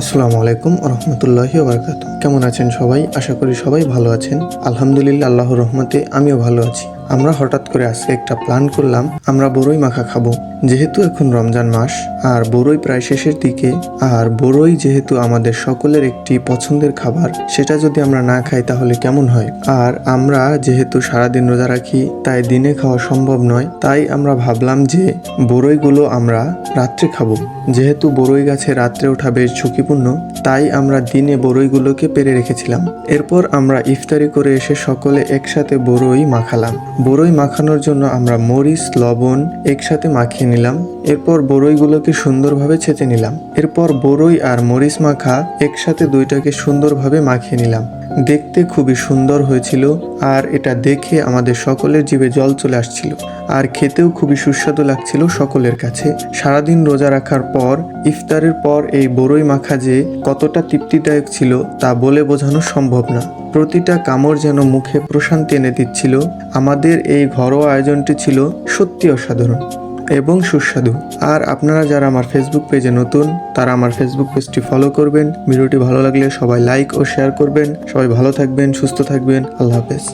আসসালামু আলাইকুম রহমতুল্লাহি ওবরাকাতুহু। কেমন আছেন সবাই? আশা করি সবাই ভালো আছেন। আলহামদুলিল্লাহ, আল্লাহর রহমতে আমিও ভালো আছি। আমরা হঠাৎ করে আজকে একটা প্ল্যান করলাম, আমরা বরই মাখা খাবো। যেহেতু এখন রমজান মাস আর বরই প্রায় শেষের দিকে, আর বরই যেহেতু আমাদের সকলের একটি পছন্দের খাবার, সেটা যদি আমরা না খাই তাহলে কেমন হয়। আর আমরা যেহেতু সারাদিন রোজা রাখি, তাই দিনে খাওয়া সম্ভব নয়। তাই আমরা ভাবলাম যে বরইগুলো আমরা রাত্রে খাবো। যেহেতু বরই গাছে রাত্রে ওঠা বেশ ঝুঁকিপূর্ণ, তাই আমরা দিনে বরইগুলোকে পেরে রেখেছিলাম। এরপর আমরা ইফতারি করে এসে সকলে একসাথে বরই মাখালাম। বরই মাখানোর জন্য আমরা মরিচ, লবণ একসাথে মাখিয়ে নিলাম। এরপর বরইগুলোকে সুন্দরভাবে ছেঁচে নিলাম। এরপর বরই আর মরিচ মাখা একসাথে দুইটাকে সুন্দরভাবে মাখিয়ে নিলাম। দেখতে খুবই সুন্দর হয়েছিল, আর এটা দেখে আমাদের সকলের জিভে জল চলে আসছিল। আর খেতেও খুবই সুস্বাদু লাগছিল সকলের কাছে। সারাদিন রোজা রাখার পর ইফতারের পর এই বরই মাখা যে কতটা তৃপ্তিদায়ক ছিল তা বলে বোঝানো সম্ভব না। প্রতিটা কামড় যেন মুখে প্রশান্তি এনে দিচ্ছিল। আমাদের এই ঘরোয়া আয়োজনটি ছিল সত্যি অসাধারণ এবং সুস্বাদু। আর আপনারা যারা আমার ফেসবুক পেজে নতুন, তারা আমার ফেসবুক পেজটি ফলো করবেন। ভিডিওটি ভালো লাগলে সবাই লাইক ও শেয়ার করবেন। সবাই ভালো থাকবেন, সুস্থ থাকবেন। আল্লাহ হাফেজ।